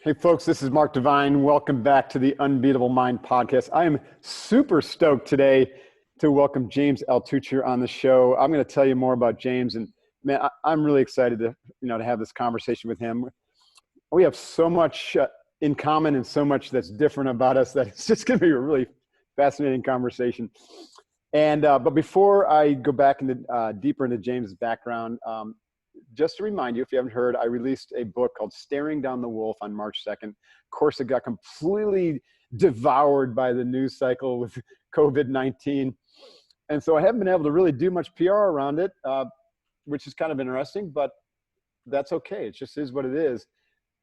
Hey folks, this is Mark Devine. Welcome back to the Unbeatable Mind podcast. I am super stoked today to welcome James Altucher on the show. I'm going to tell you more about James, and man, I'm really excited to have this conversation with him. We have so much in common and so much that's different about us that it's just going to be a really fascinating conversation. And but before I go back into deeper into James' background, just to remind you, if you haven't heard, I released a book called Staring Down the Wolf on March 2nd. Of course, it got completely devoured by the news cycle with COVID-19. And so I haven't been able to really do much PR around it, which is kind of interesting, but that's okay. It just is what it is.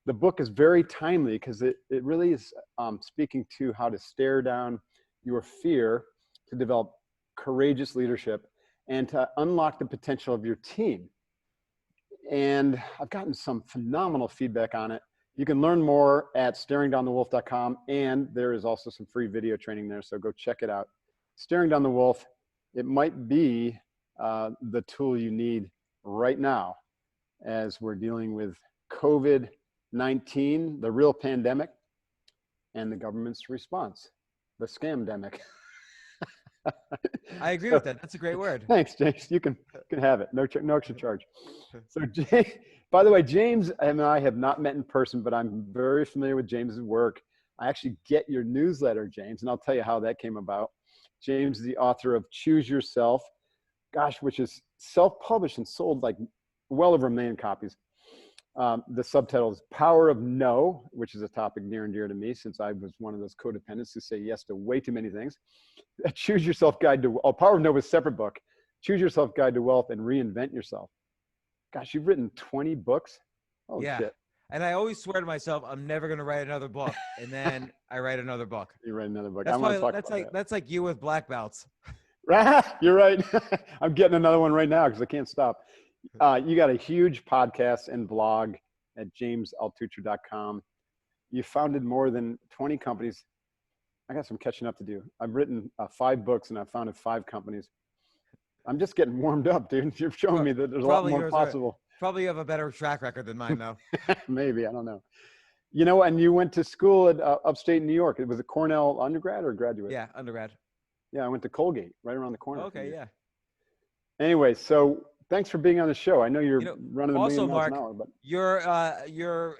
The book is very timely because it really is speaking to how to stare down your fear to develop courageous leadership and to unlock the potential of your team. And I've gotten some phenomenal feedback on it. You can learn more at staringdownthewolf.com, and there is also some free video training there, so go check it out. Staring Down the Wolf, it might be the tool you need right now as we're dealing with COVID-19, the real pandemic, and the government's response, the scamdemic. I agree with that. That's a great word. Thanks, James. You can have it. No extra charge. So, by the way, James and I have not met in person, but I'm very familiar with James's work. I actually get your newsletter, James, and I'll tell you how that came about. James is the author of Choose Yourself, which is self-published and sold like well over 1 million copies. The subtitle is Power of No, which is a topic near and dear to me since I was one of those codependents who say yes to way too many things. Choose Yourself Guide to Power of No is a separate book. Choose Yourself Guide to Wealth and Reinvent Yourself. Gosh, you've written 20 books? Oh, yeah. Shit. And I always swear to myself, I'm never going to write another book. And then I write another book. You write another book. That's like you with black belts. You're right. I'm getting another one right now because I can't stop. You got a huge podcast and blog at jamesaltucher.com. You founded more than 20 companies. I got some catching up to do. I've written 5 books and I've founded 5 companies. I'm just getting warmed up, dude. You're showing me that there's a lot more possible. Probably you have a better track record than mine, though. Maybe, I don't know. You know, and you went to school at upstate New York. It was a Cornell undergrad or graduate? Yeah, undergrad. Yeah, I went to Colgate, right around the corner. Okay, yeah. Anyway, so thanks for being on the show. I know you're running a million miles an hour, but you've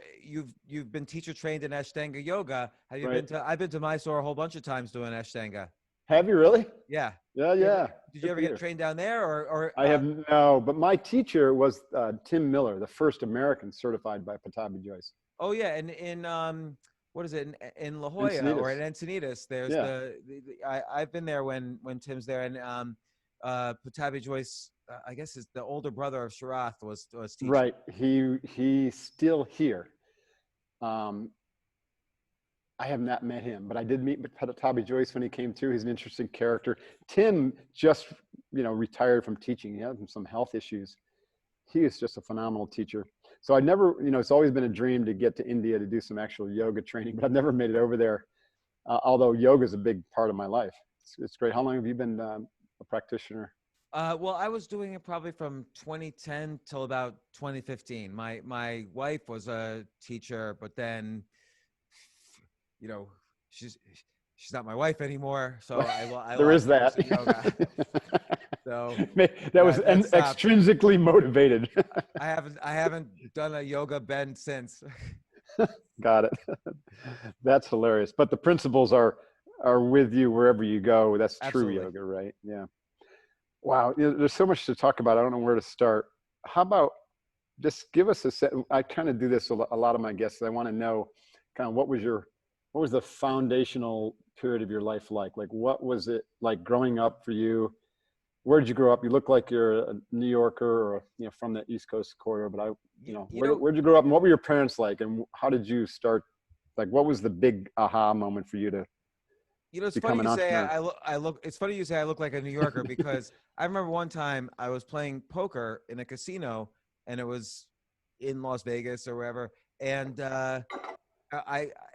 been teacher trained in Ashtanga yoga. Have you been to? I've been to Mysore a whole bunch of times doing Ashtanga. Have you really? Yeah. Yeah. Did you ever get trained down there, or? I have no, but my teacher was Tim Miller, the first American certified by Patabi Joyce. Oh yeah, and in what is it in La Jolla Encinitas. Or in Encinitas? There's I've been there when Tim's there, and Patabi Joyce, I guess is the older brother of Sharath was teaching. Right. He's still here. I have not met him, but I did meet Patabi Joyce when he came through. He's an interesting character. Tim just, retired from teaching. He had some health issues. He is just a phenomenal teacher. So I never, it's always been a dream to get to India to do some actual yoga training, but I've never made it over there. Although yoga is a big part of my life. It's great. How long have you been a practitioner? Well, I was doing it probably from 2010 till about 2015. My wife was a teacher, but then, she's not my wife anymore. So there is that. Yoga. So that was extrinsically motivated. I haven't done a yoga bend since. Got it. That's hilarious. But the principles are with you wherever you go. That's Absolutely. True yoga, right? Yeah. Wow. There's so much to talk about. I don't know where to start. How about just give us I kind of do this a lot of my guests. I want to know kind of what was the foundational period of your life like? Like, what was it like growing up for you? Where did you grow up? You look like you're a New Yorker or, from the East Coast corridor, but where'd you grow up and what were your parents like? And how did you start? Like, what was the big aha moment for you to it's become funny an you say entrepreneur? it's funny you say I look like a New Yorker because I remember one time I was playing poker in a casino and it was in Las Vegas or wherever. And,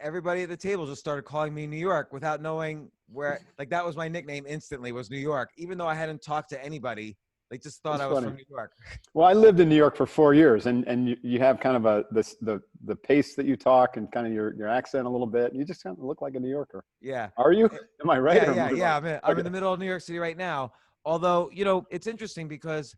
everybody at the table just started calling me New York without knowing where, like that was my nickname instantly was New York, even though I hadn't talked to anybody They just thought It's I was funny. from New York. Well, I lived in New York for 4 years, and you have kind of the pace that you talk and kind of your accent a little bit. You just kind of look like a New Yorker. Yeah. Are you? Eh, Am I right Yeah, or am yeah, I wrong? yeah. I'm in Okay. the middle of New York City right now. Although, it's interesting because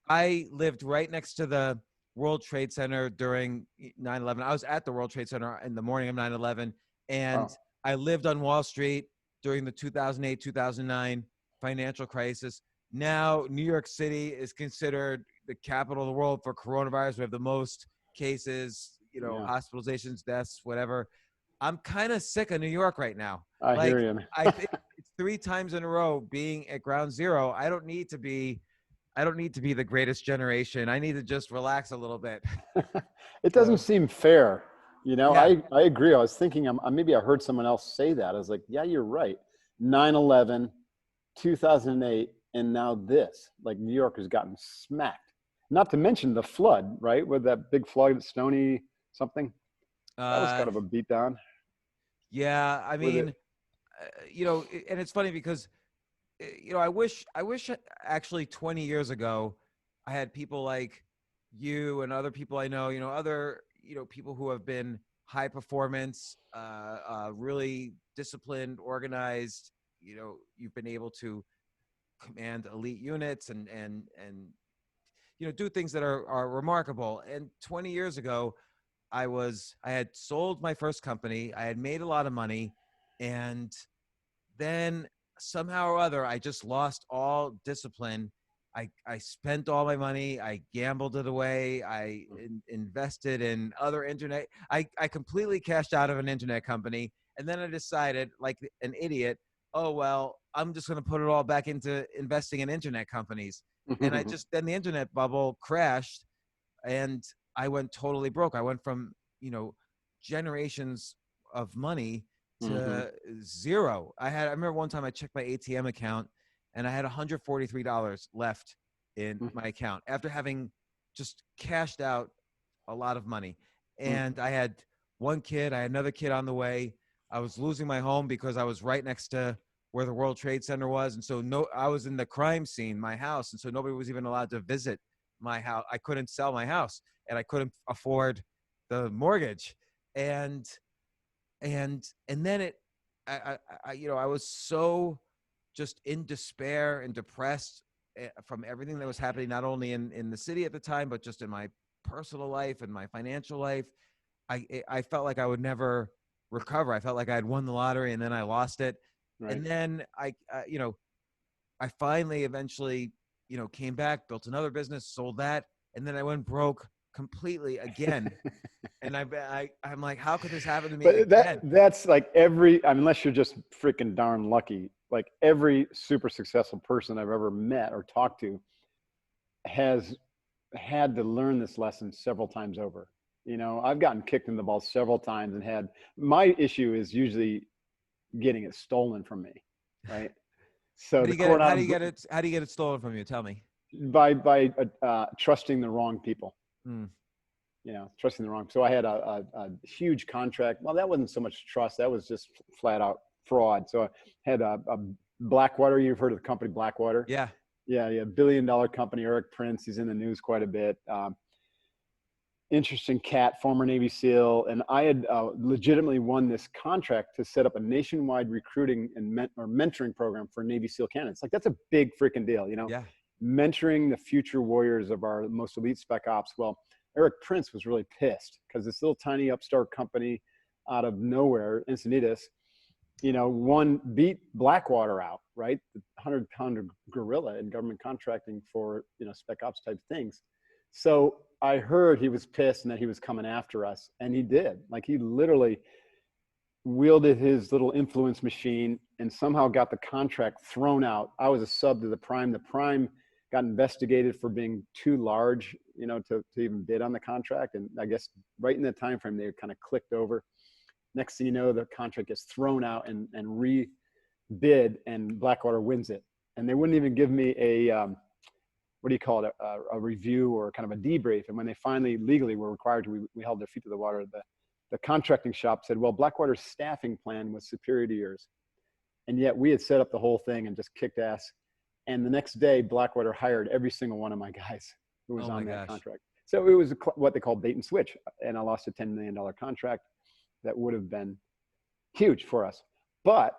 I lived right next to the World Trade Center during 9/11. I was at the World Trade Center in the morning of 9/11, and Oh, I lived on Wall Street during the 2008, 2009 financial crisis. Now, New York City is considered the capital of the world for coronavirus. We have the most cases, yeah. hospitalizations, deaths, whatever. I'm kind of sick of New York right now. I hear Like, you. I think it's 3 times in a row being at ground zero. I don't need to be the greatest generation. I need to just relax a little bit. It doesn't So, seem fair. yeah. I agree. I was thinking, maybe I heard someone else say that. I was like, yeah, you're right. 9/11, 2008, and now this. Like New York has gotten smacked. Not to mention the flood, right? With that big flood at Stony something. That was Uh, kind of a beatdown yeah. I with mean, it. and it's funny because, I wish actually 20 years ago, I had people like you and other people I know, other, people who have been high performance, really disciplined, organized, you've been able to command elite units and do things that are remarkable. And 20 years ago, I had sold my first company, I had made a lot of money, and then somehow or other I just lost all discipline. I spent all my money, I gambled it away, invested in other internet. I completely cashed out of an internet company, and then I decided, like an idiot, oh well, I'm just going to put it all back into investing in internet companies. And then the internet bubble crashed, and I went totally broke. I went from, generations of money Mm-hmm. to zero. I remember one time I checked my ATM account and I had $143 left in my account after having just cashed out a lot of money. Mm-hmm. And I had one kid, I had another kid on the way. I was losing my home because I was right next to where the World Trade Center was. And so I was in the crime scene, my house. And so nobody was even allowed to visit my house. I couldn't sell my house and I couldn't afford the mortgage. And then I was so just in despair and depressed, from everything that was happening, not only in the city at the time, but just in my personal life and my financial life. I felt like I would never recover. I felt like I had won the lottery and then I lost it. Right. And then I finally eventually, came back, built another business, sold that, and then I went broke completely again. And I'm like, how could this happen to me But again? that's like unless you're just freaking darn lucky, like every super successful person I've ever met or talked to has had to learn this lesson several times over. I've gotten kicked in the balls several times and my issue is usually getting it stolen from me, right? How So do the you get it? How do coronado you get it? How do you get it stolen from you? Tell me. by trusting the wrong people. Mm. Trusting the wrong. So I had a huge contract. Well, that wasn't so much trust. That was just flat out fraud. So I had a Blackwater. You've heard of the company Blackwater? Yeah. Yeah. $1 billion company. Eric Prince. He's in the news quite a bit. Interesting cat, former Navy SEAL. And I had legitimately won this contract to set up a nationwide recruiting and mentoring program for Navy SEAL candidates. Like, that's a big freaking deal, Yeah. mentoring the future warriors of our most elite spec ops. Well, Eric Prince was really pissed because this little tiny upstart company out of nowhere, Encinitas, beat Blackwater out, right? The 100-pounder gorilla in government contracting for, spec ops type things. So I heard he was pissed and that he was coming after us. And he did. Like, he literally wielded his little influence machine and somehow got the contract thrown out. I was a sub to the Prime. The Prime got investigated for being too large, to even bid on the contract. And I guess right in the time frame, they kind of clicked over. Next thing you know, the contract gets thrown out and re-bid, and Blackwater wins it. And they wouldn't even give me what do you call it, a review or kind of a debrief. And when they finally legally were required to, we held their feet to the water. The contracting shop said, well, Blackwater's staffing plan was superior to yours. And yet we had set up the whole thing and just kicked ass. And the next day, Blackwater hired every single one of my guys who was Oh my on that gosh. contract. So it was what they call bait and switch. And I lost a $10 million contract that would have been huge for us. But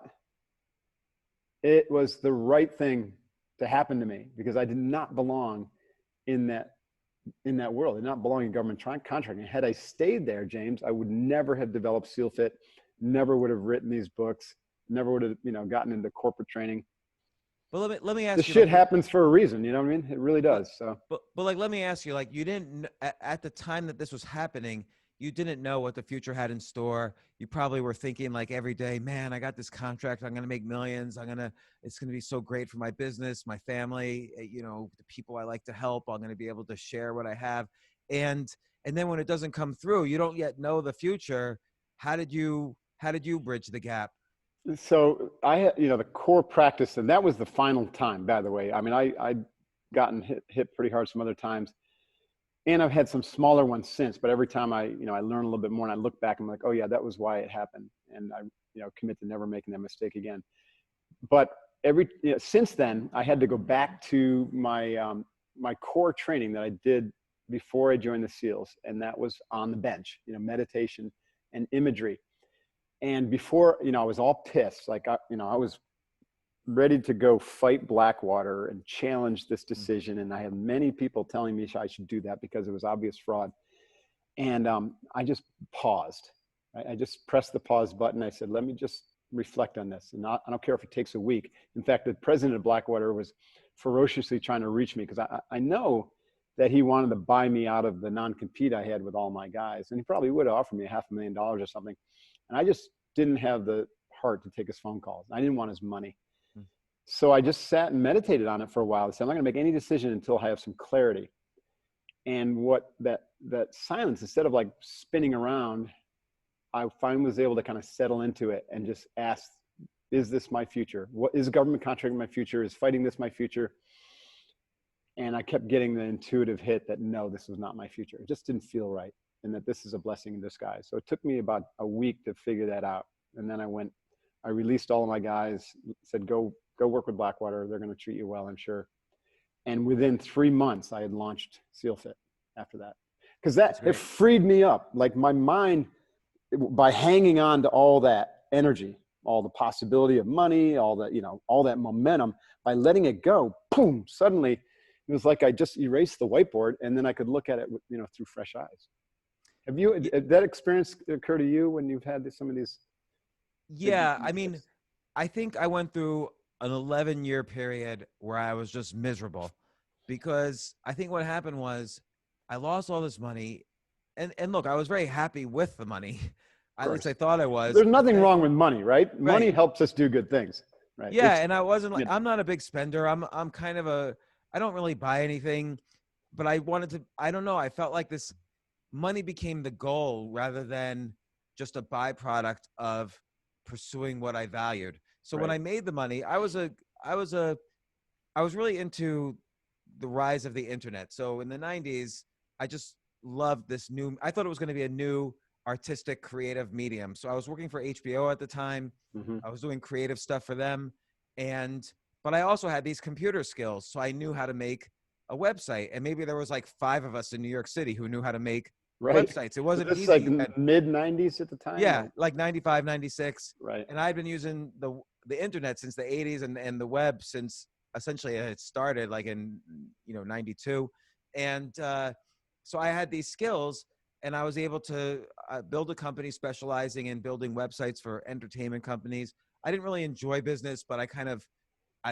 it was the right thing to happen to me because I did not belong in that world. I did not belong in government contracting. Had I stayed there, James, I would never have developed SEALFIT, never would have written these books, never would have, gotten into corporate training. But let me ask This you, shit like, happens for a reason. You know what I mean? It really does. So, but like, let me ask you, like, you didn't, at the time that this was happening, you didn't know what the future had in store. You probably were thinking, like, every day, man, I got this contract. I'm going to make millions. It's going to be so great for my business, my family, the people I like to help. I'm going to be able to share what I have. And then when it doesn't come through, you don't yet know the future. How did you bridge the gap? so I had, the core practice, and that was the final time, by the way. I mean, I'd gotten hit pretty hard some other times. And I've had some smaller ones since, but every time I learn a little bit more and I look back, I'm like, oh yeah, that was why it happened. And I, commit to never making that mistake again. But since then, I had to go back to my, my core training that I did before I joined the SEALs. And that was on the bench, meditation and imagery. And before, I was all pissed. Like, I was ready to go fight Blackwater and challenge this decision. And I had many people telling me I should do that because it was obvious fraud. And I just paused. I just pressed the pause button. I said, let me just reflect on this. And I don't care if it takes a week. In fact, the president of Blackwater was ferociously trying to reach me because I know that he wanted to buy me out of the non-compete I had with all my guys. And he probably would have offered me $500,000 or something. And I just didn't have the heart to take his phone calls. I didn't want his money. So I just sat and meditated on it for a while. I said, I'm not going to make any decision until I have some clarity. And what that silence, instead of like spinning around, I finally was able to kind of settle into it and just ask, is this my future? What is government contracting my future? Is fighting this my future? And I kept getting the intuitive hit that no, this was not my future. It just didn't feel right. And that this is a blessing in disguise. So it took me about a week to figure that out. And then I released all of my guys, said, go work with Blackwater. They're going to treat you well, I'm sure. And within 3 months, I had launched SEALFIT after that. Because it freed me up. Like my mind, by hanging on to all that energy, all the possibility of money, all that momentum, by letting it go, boom, suddenly it was like I just erased the whiteboard and then I could look at it, through fresh eyes. Did that experience occur to you when you've had some of these? Yeah. I mean, I think I went through an 11-year period where I was just miserable because I think what happened was I lost all this money and look, I was very happy with the money. At least I thought I was. There's nothing wrong with money, right? Money helps us do good things, right? Yeah. And I wasn't like, I'm not a big spender. I'm kind of I don't really buy anything, but I don't know. I felt like this money became the goal rather than just a byproduct of pursuing what I valued. So when I made the money, I was really into the rise of the internet. So in the 90s, I just loved I thought it was going to be a new artistic creative medium. So I was working for HBO at the time. Mm-hmm. I was doing creative stuff for them. But I also had these computer skills. So I knew how to make a website. And maybe there was like 5 of us in New York City who knew how to make websites. It wasn't easy. Like mid 90s at the time? Yeah, like 95, 96. Right. And I'd been using the internet since the 80s and the web since essentially it started like in 92. And so I had these skills and I was able to build a company specializing in building websites for entertainment companies. I didn't really enjoy business, but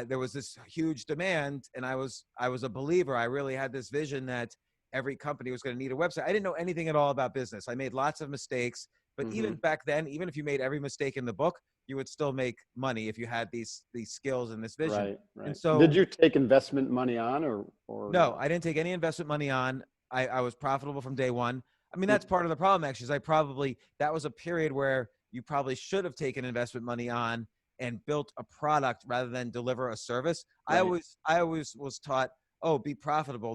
there was this huge demand and I was a believer. I really had this vision that every company was going to need a website. I didn't know anything at all about business. I made lots of mistakes, but even back then, even if you made every mistake in the book, you would still make money if you had these skills and this vision. Right. And so, did you take investment money on or? No, I didn't take any investment money on. I was profitable from day one. I mean, that's part of the problem actually, is that was a period where you probably should have taken investment money on and built a product rather than deliver a service. Right. I always was taught, be profitable,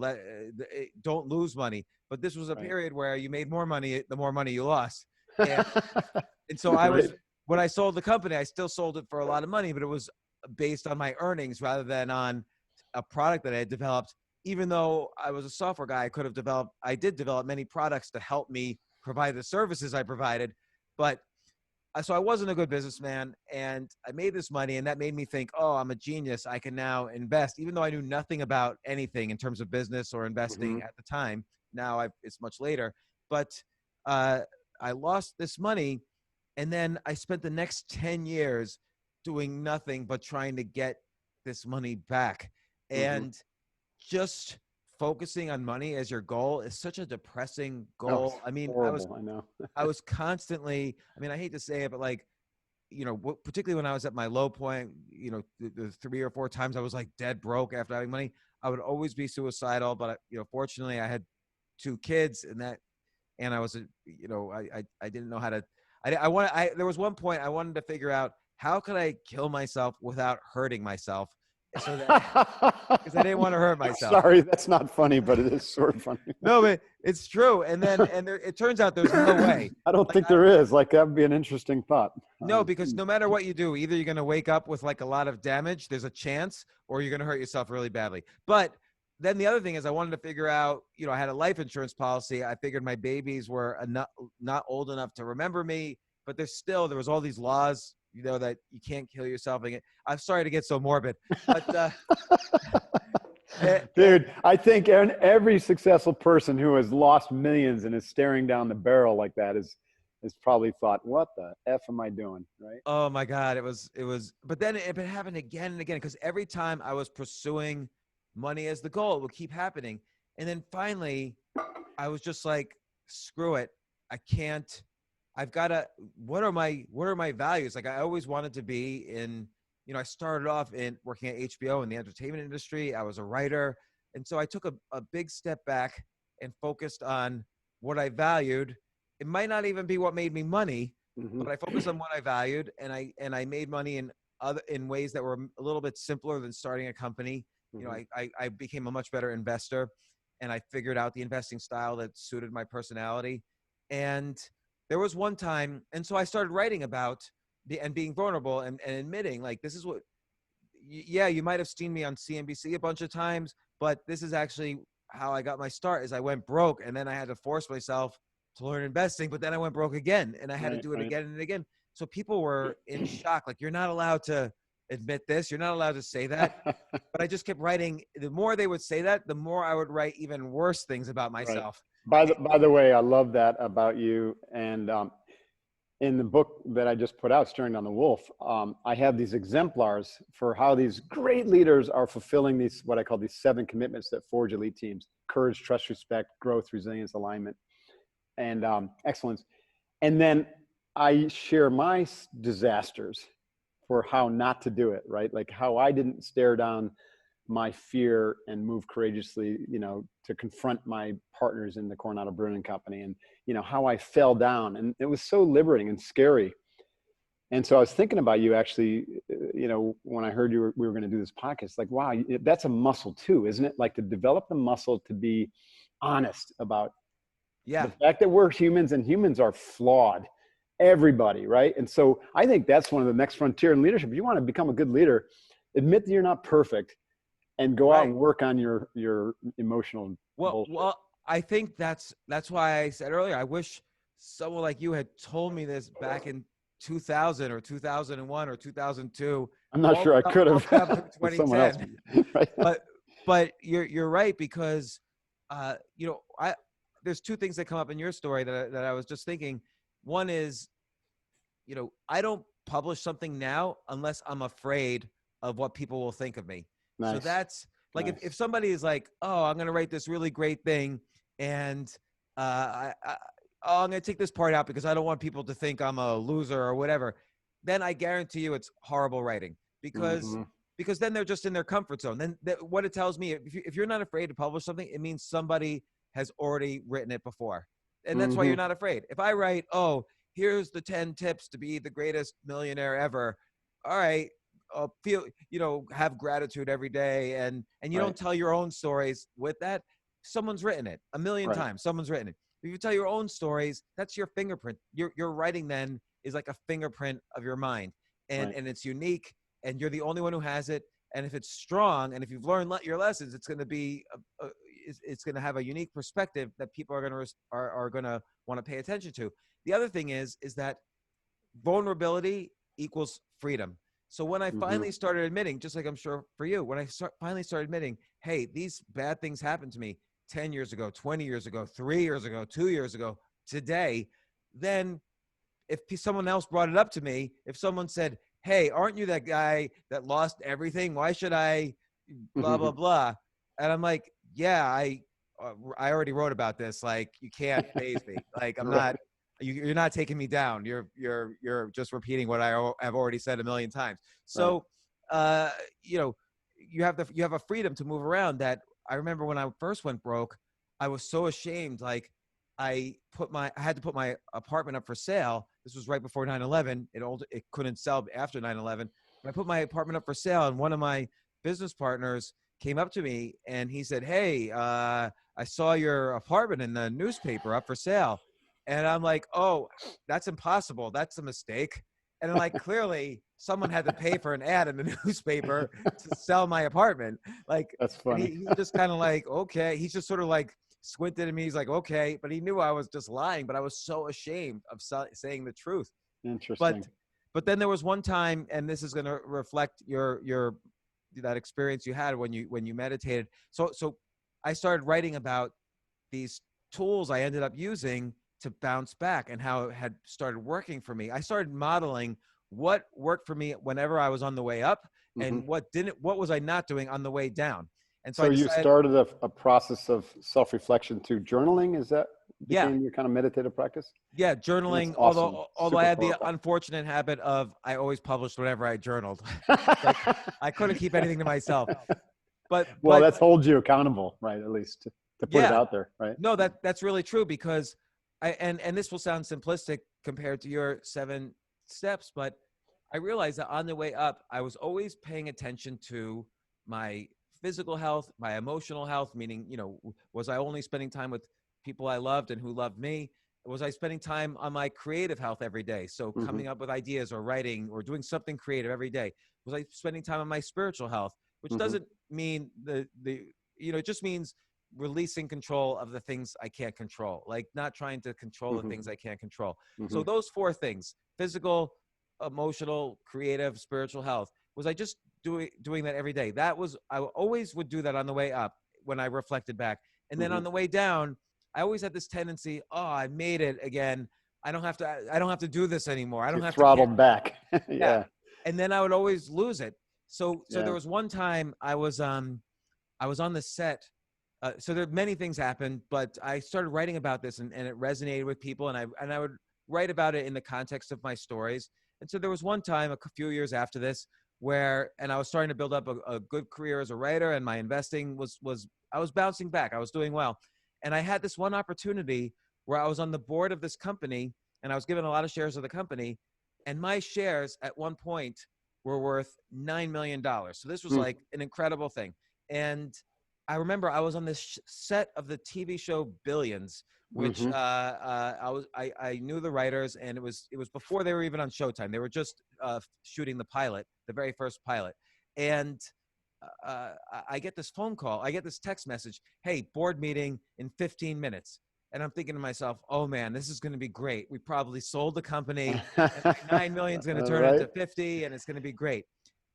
don't lose money. But this was a period where you made more money the more money you lost. And so when I sold the company, I still sold it for a lot of money, but it was based on my earnings rather than on a product that I had developed. Even though I was a software guy, I did develop many products to help me provide the services I provided. But so I wasn't a good businessman, and I made this money, and that made me think, oh, I'm a genius. I can now invest, even though I knew nothing about anything in terms of business or investing at the time. Now it's much later, but uh, I lost this money, and then I spent the next 10 years doing nothing but trying to get this money back. Mm-hmm. And just focusing on money as your goal is such a depressing Oh, it's goal. I mean, horrible. I know. I was constantly, I mean, I hate to say it, but like, particularly when I was at my low point, the 3 or 4 times I was like dead broke after having money, I would always be suicidal. But, fortunately I had 2 kids, and I was, I didn't know how to, there was one point I wanted to figure out, how could I kill myself without hurting myself? So that, because I didn't want to hurt myself. Sorry, that's not funny, but it is sort of funny. No, but it's true. And it turns out there's no way. I don't think there is. Like, that would be an interesting thought. No, because no matter what you do, either you're going to wake up with like a lot of damage, there's a chance, or you're going to hurt yourself really badly. But then the other thing is, I wanted to figure out, I had a life insurance policy. I figured my babies were not old enough to remember me, but there was all these laws, that you can't kill yourself. I'm sorry to get so morbid, but dude, I think every successful person who has lost millions and is staring down the barrel like that has probably thought, what the F am I doing? Right. Oh my God. It was, but then it happened again and again, because every time I was pursuing money as the goal, it would keep happening. And then finally I was just like, screw it. I've got to, what are my values? Like, I always wanted to be in, I started off in working at HBO in the entertainment industry. I was a writer. And so I took a big step back and focused on what I valued. It might not even be what made me money, but I focused on what I valued, and I made money in ways that were a little bit simpler than starting a company. I became a much better investor, and I figured out the investing style that suited my personality. And there was one time, and so I started writing about and being vulnerable and admitting, like, this is what, you might have seen me on CNBC a bunch of times, but this is actually how I got my start. Is I went broke, and then I had to force myself to learn investing, but then I went broke again, and I had to do it again and again. So people were in shock. Like, you're not allowed to admit this. You're not allowed to say that. But I just kept writing. The more they would say that, the more I would write even worse things about myself. Right. By the way, I love that about you. And in the book that I just put out, Staring Down the Wolf, I have these exemplars for how these great leaders are fulfilling these, what I call these 7 commitments that forge elite teams: courage, trust, respect, growth, resilience, alignment, and excellence. And then I share my disasters for how not to do it, right? Like, how I didn't stare down my fear and move courageously, to confront my partners in the Coronado Brewing Company, and, how I fell down. And it was so liberating and scary. And so I was thinking about you actually, when I heard we were going to do this podcast, like, wow, that's a muscle too, isn't it? Like, to develop the muscle to be honest about the fact that we're humans, and humans are flawed. Everybody, right? And so I think that's one of the next frontier in leadership. If you want to become a good leader, admit that you're not perfect, and go out and work on your emotional bullshit. Well, I think that's why I said earlier, I wish someone like you had told me this back in 2000 or 2001 or 2002. I'm not sure I could have. 2010. Right? But you're right, because there's 2 things that come up in your story that I was just thinking. One is, I don't publish something now unless I'm afraid of what people will think of me. Nice. So that's like, nice. If somebody is like, oh, I'm going to write this really great thing, and I'm going to take this part out because I don't want people to think I'm a loser or whatever, then I guarantee you it's horrible writing, because then they're just in their comfort zone. Then what it tells me, if you're not afraid to publish something, it means somebody has already written it before. And that's why you're not afraid. If I write, oh, here's the 10 tips to be the greatest millionaire ever. All right. Have gratitude every day. And you don't tell your own stories with that. Someone's written it a million times. Someone's written it. If you tell your own stories, that's your fingerprint. Your writing then is like a fingerprint of your mind. And it's unique, and you're the only one who has it. And if it's strong, and if you've learned your lessons, it's going to be, it's going to have a unique perspective that people are going to, are going to want to pay attention to. The other thing is that vulnerability equals freedom. So when I Mm-hmm. finally started admitting, just like I'm sure for you, when I finally started admitting, hey, these bad things happened to me 10 years ago, 20 years ago, 3 years ago, 2 years ago, today, then if someone else brought it up to me, if someone said, hey, aren't you that guy that lost everything? Why should I blah, blah, blah? And I'm like, yeah, I already wrote about this. Like, you can't phase me. Like, I'm Right. not, you're not taking me down. You're just repeating what I have already said a million times. Right. So, you know, you have a freedom to move around that I remember when I first went broke, I was so ashamed. Like, I had to put my apartment up for sale. This was right before 9/11. It couldn't sell after 9/11. But I put my apartment up for sale, and one of my business partners came up to me and he said, hey, I saw your apartment in the newspaper up for sale. And I'm like, oh, that's impossible. That's a mistake. And I'm like, clearly someone had to pay for an ad in the newspaper to sell my apartment. Like, That's and funny. he just kind of like, okay. He's just sort of like squinted at me. He's like, okay. But he knew I was just lying, but I was so ashamed of saying the truth. Interesting. But then there was one time, and this is going to reflect that experience you had when you meditated. So I started writing about these tools I ended up using to bounce back and how it had started working for me. I started modeling what worked for me whenever I was on the way up, Mm-hmm. and what didn't. What was I not doing on the way down? And so I So you decided, started a process of self-reflection through journaling. Is that yeah, became your kind of meditative practice? yeah, That's journaling. awesome. Although I Super had the powerful. unfortunate habit of I always published whenever I journaled. Like, I couldn't keep anything to myself. Well, But that's holds you accountable, right? At least to put it yeah, out there, right? no, that's really true, because and this will sound simplistic compared to your 7 steps, but I realized that on the way up, I was always paying attention to my physical health, my emotional health, meaning, was I only spending time with people I loved and who loved me? Was I spending time on my creative health every day? So Mm-hmm. coming up with ideas or writing or doing something creative every day. Was I spending time on my spiritual health? Which Mm-hmm. doesn't mean it just means releasing control of the things I can't control, like not trying to control the Mm-hmm. things I can't control. Mm-hmm. So those 4 things: physical, emotional, creative, spiritual health. Was I just doing that every day? I always would do that on the way up when I reflected back. And then Mm-hmm. on the way down, I always had this tendency, oh, I made it again. I don't have to do this anymore. I don't You have to care. throttled back. Yeah. Yeah. And then I would always lose it. So Yeah. there was one time I was on the set. So there many things happened, but I started writing about this, and it resonated with people, and I would write about it in the context of my stories. And so there was one time a few years after this and I was starting to build up a good career as a writer, and my investing I was bouncing back. I was doing well. And I had this one opportunity where I was on the board of this company, and I was given a lot of shares of the company, and my shares at one point were worth $9 million. So this was Mm. like an incredible thing. And I remember I was on this set of the TV show Billions, which Mm-hmm. I knew the writers, and it was before they were even on Showtime. They were just shooting the pilot, the very first pilot, and I get this phone call. I get this text message. Hey, board meeting in 15 minutes. And I'm thinking to myself, oh man, this is going to be great. We probably sold the company, and my 9 million is going to All turn right. into 50, and it's going to be great.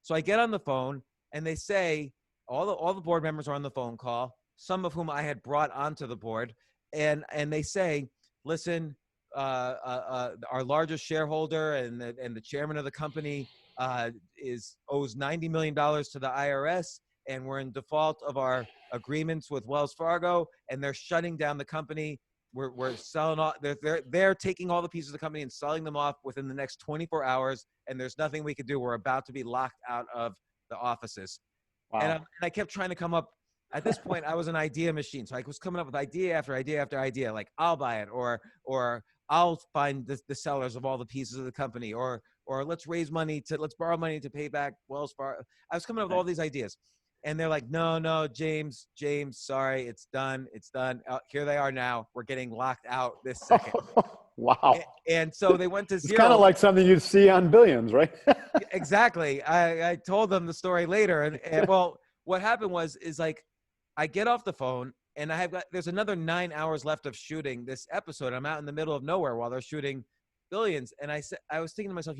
So I get on the phone, and they say, all the board members are on the phone call, some of whom I had brought onto the board, and they say, listen, our largest shareholder and the chairman of the company owes $90 million to the IRS, and we're in default of our agreements with Wells Fargo, and they're shutting down the company. We're selling all. They're taking all the pieces of the company and selling them off within the next 24 hours, and there's nothing we can do. We're about to be locked out of the offices. And Wow. I kept trying to come up. At this point, I was an idea machine, so I was coming up with idea after idea after idea. Like, I'll buy it, or I'll find the sellers of all the pieces of the company, or let's borrow money to pay back Wells Fargo. I was coming up with Right. all these ideas, And they're like, no, no, James, sorry, it's done. It's done. Here they are now. We're getting locked out this second. Wow. And so they went to It's kind of zero. like something you'd see on Billions, right? Exactly. I told them the story later. And well, what happened is like, I get off the phone and there's another 9 hours left of shooting this episode. I'm out in the middle of nowhere while they're shooting Billions. And I was thinking to myself,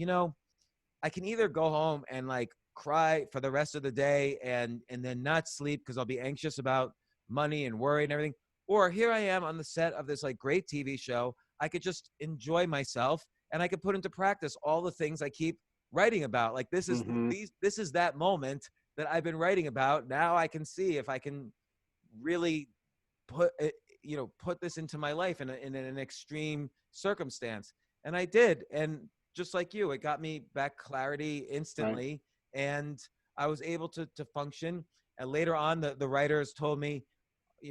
I can either go home and like cry for the rest of the day and then not sleep because I'll be anxious about money and worry and everything. Or here I am on the set of this like great TV show. I could just enjoy myself and I could put into practice all the things I keep writing about. Like this is Mm-hmm. this is that moment that I've been writing about. Now I can see if I can really put it, put this into my life in an extreme circumstance. And I did. And just like you, it got me back clarity instantly. Right. And I was able to function. And later on, the writers told me,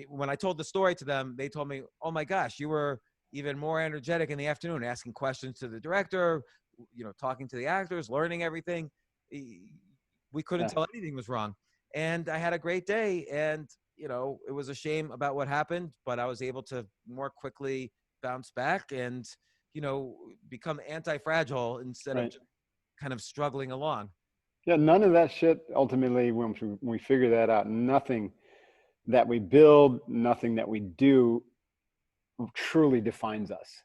when I told the story to them, they told me, oh my gosh, you were even more energetic in the afternoon, asking questions to the director, talking to the actors, learning everything. We couldn't Yeah. tell anything was wrong. And I had a great day. And, it was a shame about what happened, but I was able to more quickly bounce back and, become anti-fragile instead of Right. just kind of struggling along. Yeah. None of that shit, ultimately, when we figure that out, nothing that we build, nothing that we do truly defines us,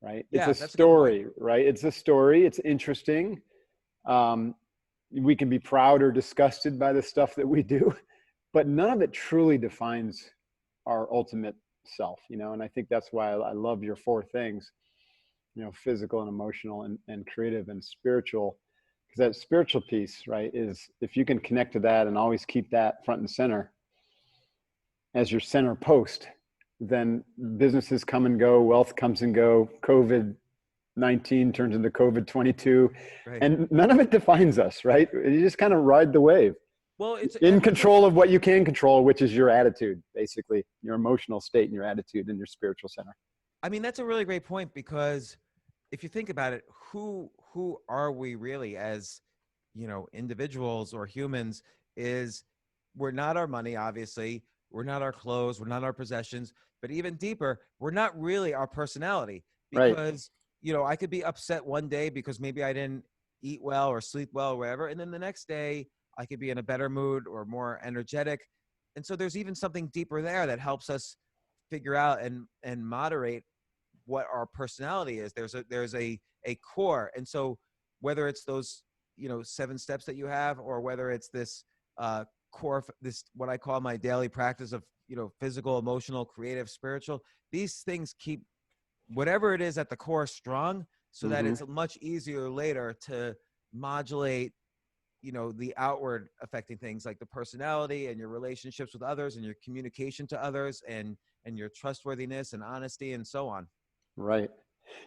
right? It's Yeah, a that's a good point. story, right? It's a story. It's interesting. Um, we can be proud or disgusted by the stuff that we do, but none of it truly defines our ultimate self, and I think that's why I love your four things, physical and emotional and creative and spiritual, because that spiritual piece, right, is if you can connect to that and always keep that front and center as your center post, then businesses come and go, wealth comes and go, COVID-19 turns into COVID-22, Right. and none of it defines us, right? You just kind of ride the wave Well, I in mean, control of what you can control, which is your attitude, basically, your emotional state and your attitude and your spiritual center. that's a really great point because if you think about it, who are we really as, individuals or humans? Is We're not our money, obviously. We're not our clothes. We're not our possessions. But even deeper, we're not really our personality Right. because, I could be upset one day because maybe I didn't eat well or sleep well or whatever. And then the next day, I could be in a better mood or more energetic. And so there's even something deeper there that helps us figure out and moderate what our personality is. There's a core. And so whether it's those, 7 steps that you have, or whether it's this core, this, what I call my daily practice of, physical, emotional, creative, spiritual, these things keep whatever it is at the core strong so that Mm-hmm. it's much easier later to modulate, the outward affecting things like the personality and your relationships with others and your communication to others and your trustworthiness and honesty and so on. Right.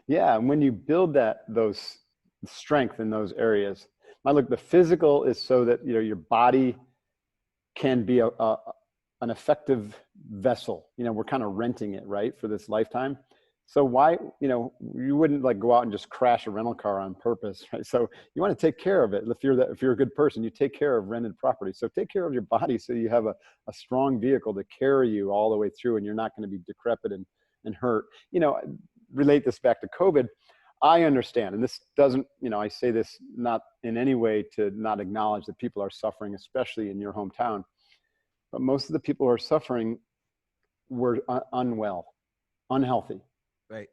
Yeah. And when you build those strength in those areas, look, the physical is so that, your body can be an effective vessel. We're kind of renting it, right, for this lifetime. So why, you wouldn't like go out and just crash a rental car on purpose, right? So you want to take care of it. If you're a good person, you take care of rented property. So take care of your body so you have a strong vehicle to carry you all the way through, and you're not going to be decrepit and hurt. Relate this back to COVID. I understand, and this doesn't, I say this not in any way to not acknowledge that people are suffering, especially in your hometown. But most of the people who are suffering were unwell, unhealthy. Right.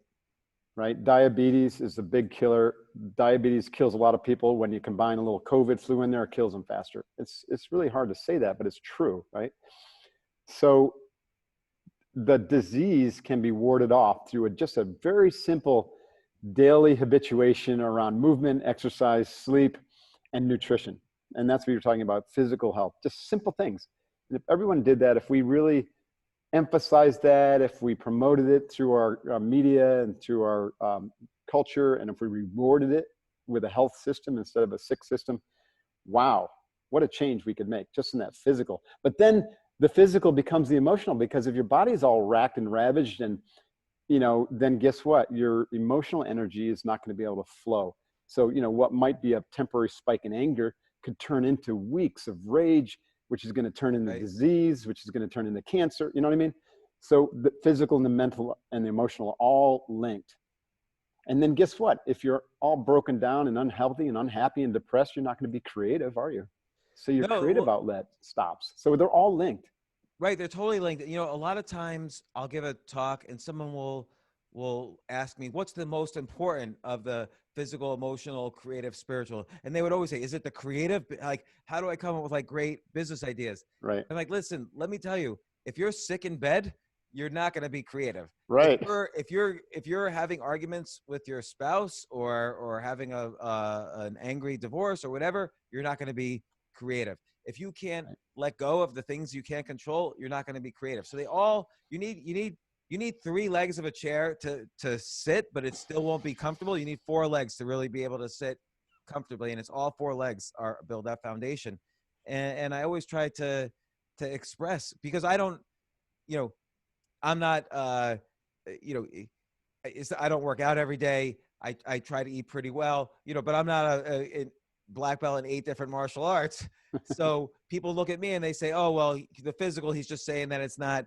Right? Diabetes is a big killer. Diabetes kills a lot of people. When you combine a little COVID flu in there, it kills them faster. It's really hard to say that, but it's true, right? So the disease can be warded off through just a very simple daily habituation around movement, exercise, sleep, and nutrition. And that's what you're talking about, physical health, just simple things. And if everyone did that, if we really emphasized that, if we promoted it through our media and through our culture, and if we rewarded it with a health system instead of a sick system, wow, what a change we could make just in that physical. But then the physical becomes the emotional, because if your body's all racked and ravaged, and then guess what? Your emotional energy is not going to be able to flow. So, what might be a temporary spike in anger could turn into weeks of rage which is going to turn into Right. disease, which is going to turn into cancer. You know what I mean? So the physical and the mental and the emotional are all linked. And then guess what? If you're all broken down and unhealthy and unhappy and depressed, you're not going to be creative, are you? So your No, creative well, outlet stops. So they're all linked. right. They're totally linked. You know, a lot of times I'll give a talk and someone will ask me, what's the most important of the physical, emotional, creative, spiritual? And they would always say, is it the creative? Like, how do I come up with like great business ideas? Right. I'm like, listen, let me tell you, if you're sick in bed, you're not going to be creative. Right. If you're having arguments with your spouse or having an angry divorce or whatever, you're not going to be creative. If you can't Right. let go of the things you can't control, you're not going to be creative. So they all you need three legs of a chair to sit, but it still won't be comfortable. You need four legs to really be able to sit comfortably, and it's all four legs are build that foundation. And I always try to express, because I don't, you know, I'm not, you know, I don't work out every day. I try to eat pretty well, you know, but I'm not a black belt in 8 different martial arts. So people look at me and they say, oh, well, the physical, he's just saying that it's not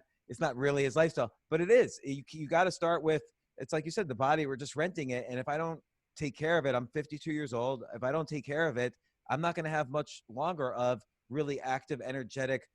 really his lifestyle, but it is. You got to start with, it's like you said, the body, we're just renting it. And if I don't take care of it, I'm 52 years old. If I don't take care of it, I'm not going to have much longer of really active, energetic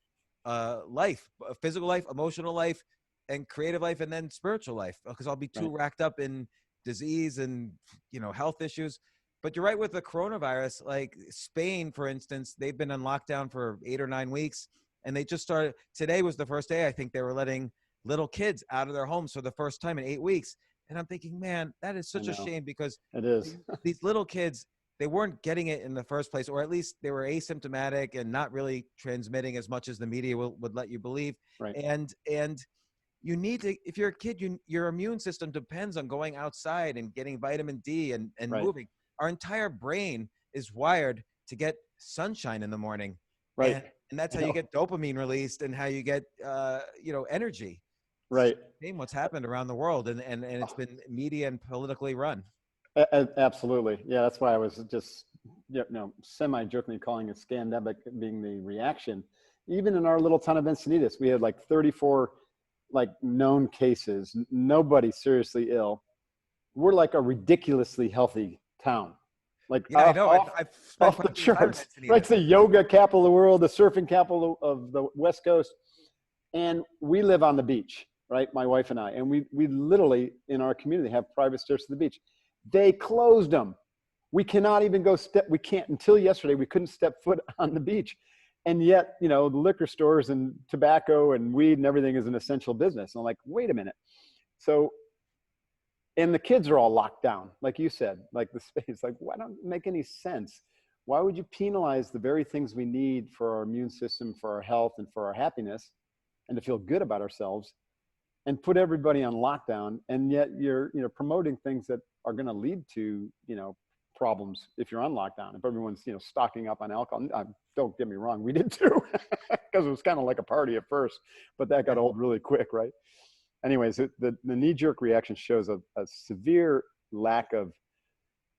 life, physical life, emotional life, and creative life, and then spiritual life, because I'll be too Right. racked up in disease and, you know, health issues. But you're right with the coronavirus, like Spain, for instance, they've been on lockdown for 8 or 9 weeks. And they just started, today was the first day, I think they were letting little kids out of their homes for the first time in 8 weeks. And I'm thinking, man, that is I such a know. shame, because It is. these little kids, they weren't getting it in the first place, or at least they were asymptomatic and not really transmitting as much as the media would let you believe. Right. And you need to, if you're a kid, your immune system depends on going outside and getting vitamin D and Right. moving. Our entire brain is wired to get sunshine in the morning. Right. And that's I how you know. get dopamine released and how you get, you know, energy. It's Right. just a shame what's happened around the world, and it's been media and politically run. Absolutely. Yeah, that's why I was just, you know, semi-jokingly calling it scandemic being the reaction. Even in our little town of Encinitas, we had like 34 like known cases, nobody seriously ill. We're like a ridiculously healthy town, like Yeah, I know. I've spent off the quite a bit of time in charts, right? It's Encinitas. the yoga capital of the world, the surfing capital of the West Coast. And we live on the beach, right? My wife and I, and we literally in our community have private stairs to the beach. They closed them. We cannot even we can't, until yesterday, we couldn't step foot on the beach. And yet, you know, the liquor stores and tobacco and weed and everything is an essential business. And I'm like, wait a minute. So, and the kids are all locked down, like you said, like the space, like, why don't it make any sense? Why would you penalize the very things we need for our immune system, for our health, and for our happiness, and to feel good about ourselves, and put everybody on lockdown? And yet you're, you know, promoting things that are going to lead to, you know, problems if you're on lockdown. If everyone's, you know, stocking up on alcohol, don't get me wrong, we did too, because it was kind of like a party at first, but that got Yeah. old really quick, right? Anyways, the knee-jerk reaction shows a severe lack of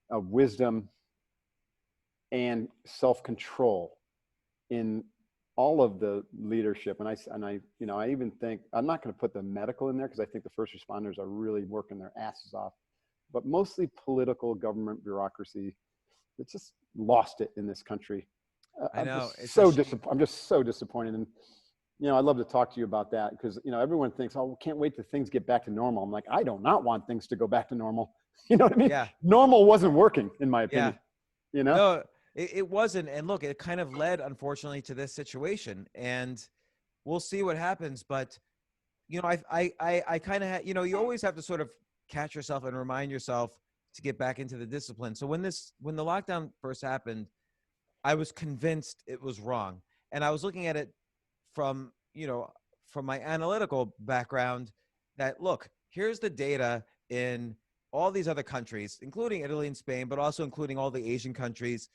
wisdom and self-control in all of the leadership. And I, you know, I even think, I'm not going to put the medical in there because I think the first responders are really working their asses off, but mostly political government bureaucracy. It's just lost it in this country. I know. It's a So shame. I'm just so disappointed. And, you know, I'd love to talk to you about that because, you know, everyone thinks, oh, can't wait till things get back to normal. I'm like, I do not want things to go back to normal. You know what I mean? Yeah. Normal wasn't working, in my Yeah. opinion, you know? No, it wasn't. And look, it kind of led, unfortunately, to this situation. And we'll see what happens. But, you know, I kind of, you know, you always have to sort of catch yourself and remind yourself to get back into the discipline. So when the lockdown first happened, I was convinced it was wrong. And I was looking at it from, you know, from my analytical background that, look, here's the data in all these other countries, including Italy and Spain, but also including all the Asian countries.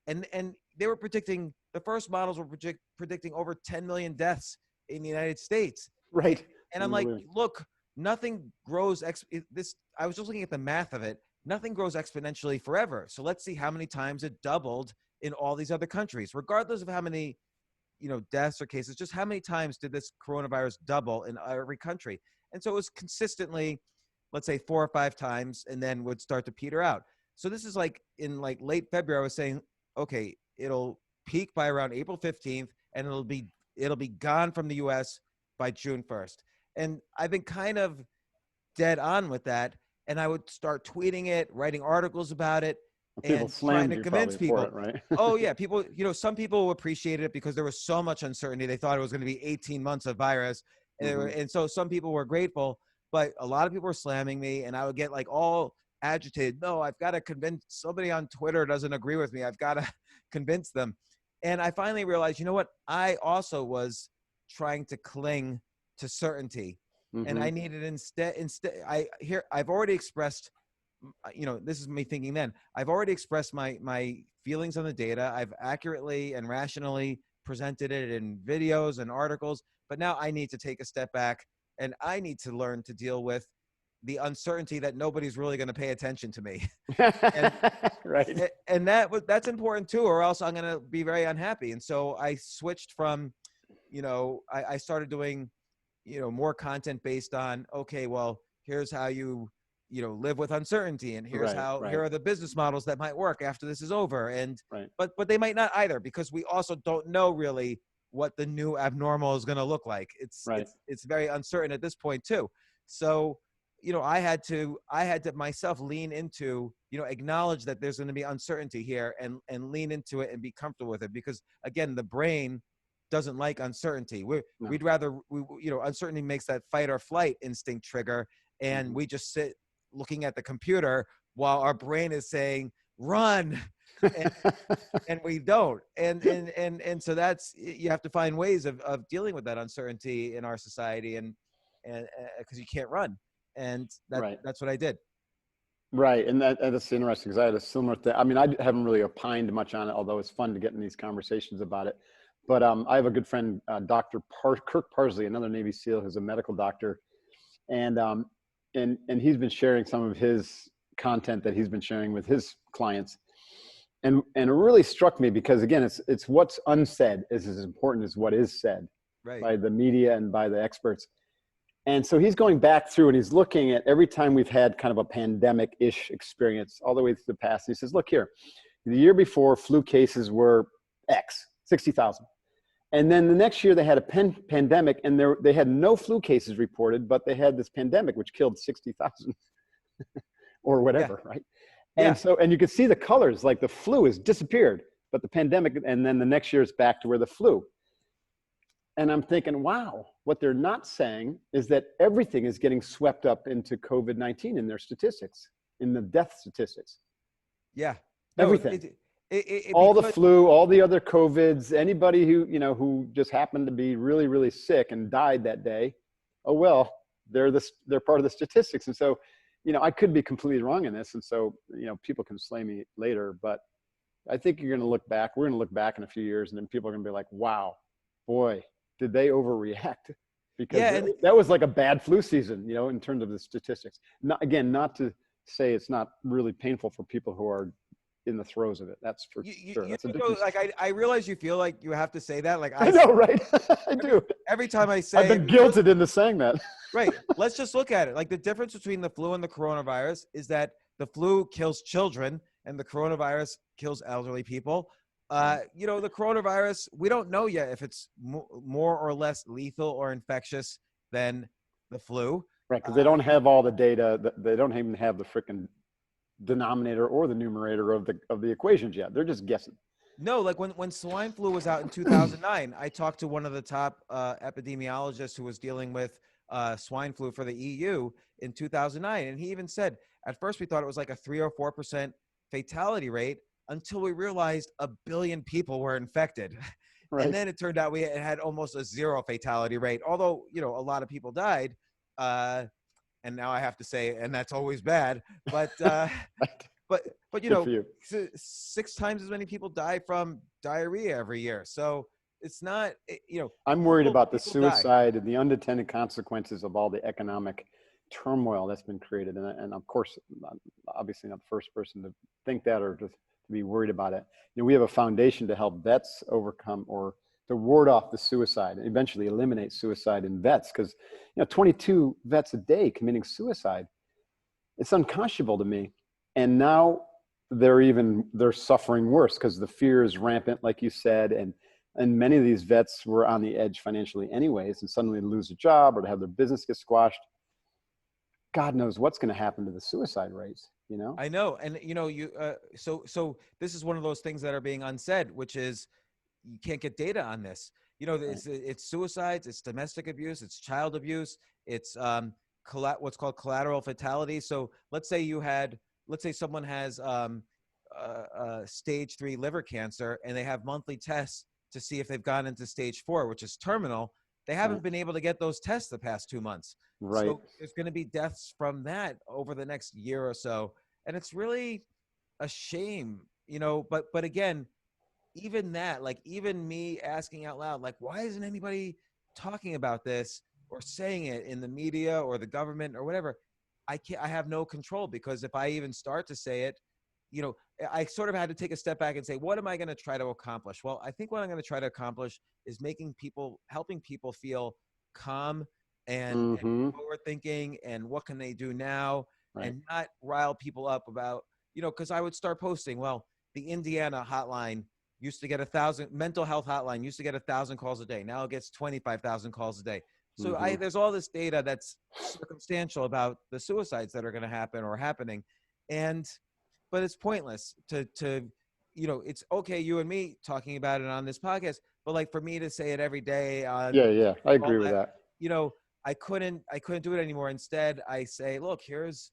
And they were predicting, the first models were predicting over 10 million deaths in the United States. Right. And I'm like, look, nothing grows. I was just looking at the math of it. Nothing grows exponentially forever. So let's see how many times it doubled in all these other countries, regardless of how many deaths or cases, just how many times did this coronavirus double in every country? And so it was consistently, let's say 4 or 5 times, and then would start to peter out. So this is like in like late February, I was saying, okay, it'll peak by around April 15th, and it'll be gone from the US by June 1st. And I've been kind of dead on with that. And I would start tweeting it, writing articles about it, People and trying slammed to you convince probably for people. it, right? Oh yeah, people, some people appreciated it because there was so much uncertainty. They thought it was going to be 18 months of virus. And so some people were grateful, but a lot of people were slamming me, and I would get like all agitated. No, I've got to convince somebody on Twitter doesn't agree with me. I've got to convince them. And I finally realized, you know what? I also was trying to cling to certainty. And I needed I've already expressed, this is me thinking then, I've already expressed my feelings on the data. I've accurately and rationally presented it in videos and articles, but now I need to take a step back, and I need to learn to deal with the uncertainty that nobody's really going to pay attention to me. and Right. and that's important too, or else I'm going to be very unhappy. And so I switched from, I started doing, more content based on, okay, well, here's how you live with uncertainty, and here's Right. here are the business models that might work after this is over. And Right. but they might not either, because we also don't know really what the new abnormal is going to look like. Right. It's very uncertain at this point too. So I had to myself lean into, acknowledge that there's going to be uncertainty here, and lean into it and be comfortable with it, because again, the brain doesn't like uncertainty. We'd rather, uncertainty makes that fight or flight instinct trigger, and we just sit looking at the computer while our brain is saying run, and, and we don't. And so that's, you have to find ways of dealing with that uncertainty in our society, and because you can't run, and Right. that's what I did. Right. And that's interesting, because I had a similar thing. I mean, I haven't really opined much on it, although it's fun to get in these conversations about it. But I have a good friend, Dr. Kirk Parsley, another Navy SEAL who's a medical doctor. And he's been sharing some of his content that he's been sharing with his clients. And it really struck me, because again, it's what's unsaid is as important as what is said, Right. by the media and by the experts. And so he's going back through, and he's looking at every time we've had kind of a pandemic-ish experience all the way through the past. He says, look here, the year before, flu cases were X, 60,000. And then the next year they had a pandemic, and they had no flu cases reported, but they had this pandemic, which killed 60,000 or whatever, right? Yeah. And so, and you can see the colors, like the flu has disappeared, but the pandemic, and then the next year it's back to where the flu. And I'm thinking, wow, what they're not saying is that everything is getting swept up into COVID-19 in their statistics, in the death statistics. Yeah. No, everything. All the flu, all the other COVIDs, anybody who just happened to be really, really sick and died that day. Oh, well, they're part of the statistics. And so, I could be completely wrong in this. And so, people can slay me later, but I think we're going to look back in a few years, and then people are going to be like, wow, boy, did they overreact? Because that was like a bad flu season, in terms of the statistics. Not to say it's not really painful for people who are in the throes of it. That's for sure. That's a different. Like I realize you feel like you have to say that. Like I know, right? I do. Every time I say, I've been guilted into saying that. Right. Let's just look at it. Like, the difference between the flu and the coronavirus is that the flu kills children and the coronavirus kills elderly people. The coronavirus, we don't know yet if it's more or less lethal or infectious than the flu. Right, because they don't have all the data. They don't even have the freaking denominator or the numerator of the equations yet. They're just guessing. No, like when swine flu was out in 2009, I talked to one of the top epidemiologists who was dealing with swine flu for the EU in 2009. And he even said, at first we thought it was like a 3 or 4% fatality rate, until we realized 1 billion people were infected. Right. And then it turned out it had almost a 0 fatality rate, although, a lot of people died. And now I have to say, and that's always bad, but, but 6 times as many people die from diarrhea every year. So it's not, I'm worried about the suicide and the unintended consequences of all the economic turmoil that's been created. And of course, obviously not the first person to think that or to be worried about it. We have a foundation to help vets overcome or to ward off the suicide and eventually eliminate suicide in vets. Because 22 vets a day committing suicide, it's unconscionable to me. And now they're suffering worse because the fear is rampant, like you said, and many of these vets were on the edge financially anyways, and suddenly lose a job or to have their business get squashed. God knows what's going to happen to the suicide rates, I know. And so this is one of those things that are being unsaid, which is you can't get data on this. Right. It's suicides, it's domestic abuse, it's child abuse, it's what's called collateral fatality. So let's say someone has stage 3 liver cancer and they have monthly tests to see if they've gone into stage 4, which is terminal. They haven't Right. been able to get those tests the past 2 months. Right. So there's going to be deaths from that over the next year or so. And it's really a shame, but again, even that, like even me asking out loud, like, why isn't anybody talking about this or saying it in the media or the government or whatever? I have no control, because if I even start to say it, I sort of had to take a step back and say, what am I going to try to accomplish? Well, I think what I'm going to try to accomplish is helping people feel calm and Mm-hmm. forward thinking, and what can they do now, Right. and not rile people up about, because I would start posting, well, the Indiana hotline used to get 1,000, mental health hotline used to get 1,000 calls a day. Now it gets 25,000 calls a day. So Mm-hmm. there's all this data that's circumstantial about the suicides that are going to happen or happening. But it's pointless to it's okay, you and me talking about it on this podcast, but like for me to say it every day on Yeah. I all agree with that, that. I couldn't do it anymore. Instead, I say, look, here's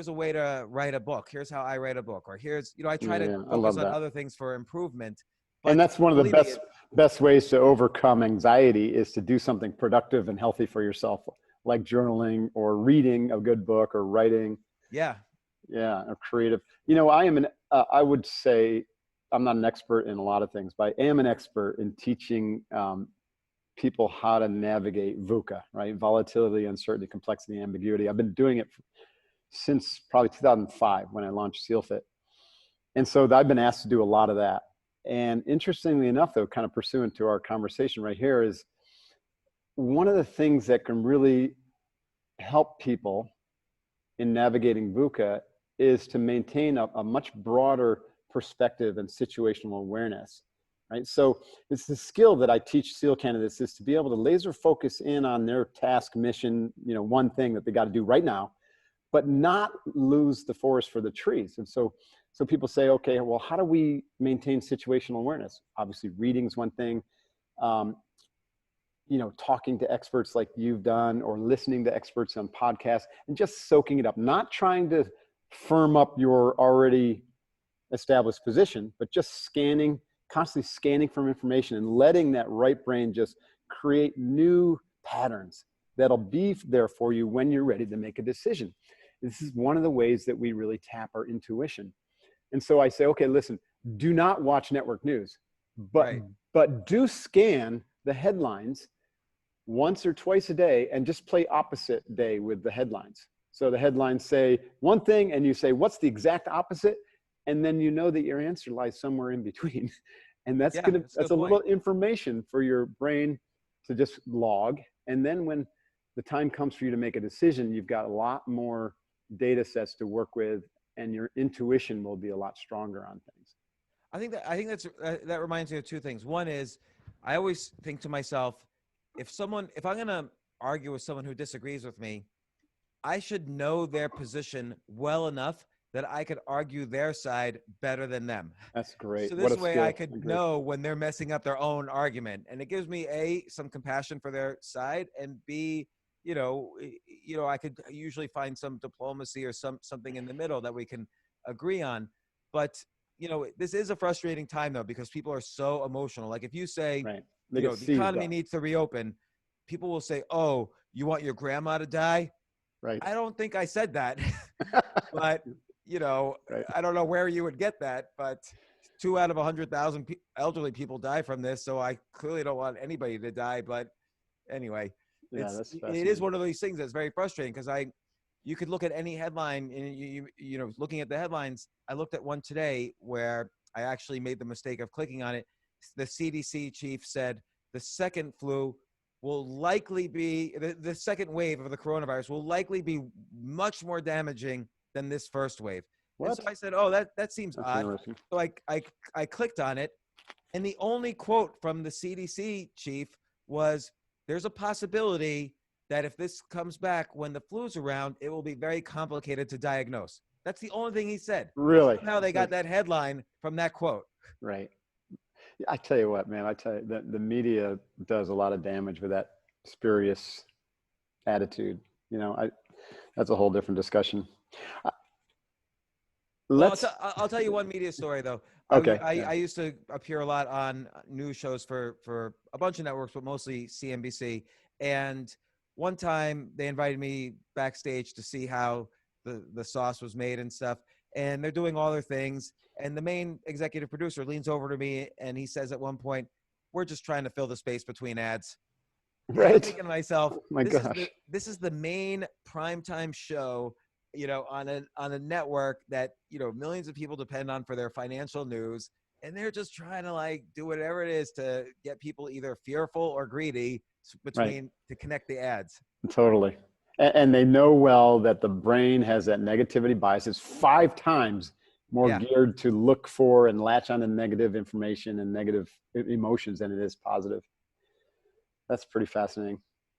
a way to write a book. Here's how I write a book. Or here's, I try to Yeah. I focus love on that. other things for improvement. And But that's one of the believe me, best ways to overcome anxiety is to do something productive and healthy for yourself, like journaling or reading a good book or writing. yeah, Yeah, or creative. I would say I'm not an expert in a lot of things, but I am an expert in teaching people how to navigate VUCA, right? Volatility, uncertainty, complexity, ambiguity. I've been doing it since probably 2005 when I launched SealFit. And so I've been asked to do a lot of that. And interestingly enough, though, kind of pursuant to our conversation right here, is one of the things that can really help people in navigating VUCA is to maintain a much broader perspective and situational awareness, right? So it's the skill that I teach SEAL candidates, is to be able to laser focus in on their task, mission, one thing that they got to do right now, but not lose the forest for the trees. And so people say, okay, well, how do we maintain situational awareness? Obviously, reading is one thing. Talking to experts like you've done, or listening to experts on podcasts and just soaking it up, not trying to firm up your already established position, but just constantly scanning from information and letting that right brain just create new patterns that'll be there for you when you're ready to make a decision. This is one of the ways that we really tap our intuition. And so I say, okay, listen, do not watch network news, but right. do scan the headlines once or twice a day and just play opposite day with the headlines. So the headlines say one thing and you say, what's the exact opposite? And then you know that your answer lies somewhere in between. And that's Yeah, that's a that's good a point. little information for your brain to just log. And then when the time comes for you to make a decision, you've got a lot more data sets to work with, and your intuition will be a lot stronger on things. I think that reminds me of two things. One is, I always think to myself, if I'm going to argue with someone who disagrees with me, I should know their position well enough that I could argue their side better than them. That's great. So What this a way I skill. could Agree. know when they're messing up their own argument. And it gives me some compassion for their side, and B, I could usually find some diplomacy or something in the middle that we can agree on. But, this is a frustrating time though, because people are so emotional. Like if you say, Right. They get the seized economy up. needs to reopen, people will say, oh, you want your grandma to die? Right. I don't think I said that, but Right. I don't know where you would get that, but 2 out of 100,000 elderly people die from this. So I clearly don't want anybody to die. But anyway, Yeah, that's it is fascinating. one of these things that's very frustrating, because you could look at any headline and looking at the headlines. I looked at one today where I actually made the mistake of clicking on it. the CDC chief said the second flu will likely be the second wave of the coronavirus will likely be much more damaging than this first wave. And so What? I said, oh, that seems That's odd. interesting. So I clicked on it, and the only quote from the CDC chief was, there's a possibility that if this comes back when the flu's around, it will be very complicated to diagnose. That's the only thing he said. Really? Somehow they got that headline from that quote. Right. I tell you what, man, I tell you that the media does a lot of damage with that spurious attitude. You know, that's a whole different discussion. Uh, Well, Let's, I'll tell you one media story though. okay. I used to appear a lot on news shows for a bunch of networks, but mostly CNBC. And one time they invited me backstage to see how the sauce was made and stuff. And they're doing all their things. And the main executive producer leans over to me and he says at one point, "We're just trying to fill the space between ads." And I'm Right. thinking to myself, Oh my gosh. this is the main primetime show, on a network that, millions of people depend on for their financial news. And they're just trying to like do whatever it is to get people either fearful or greedy Right. to connect the ads. Totally. And they know well that the brain has that negativity bias. It's 5 times more Yeah. geared to look for and latch on to negative information and negative emotions than it is positive. That's pretty fascinating.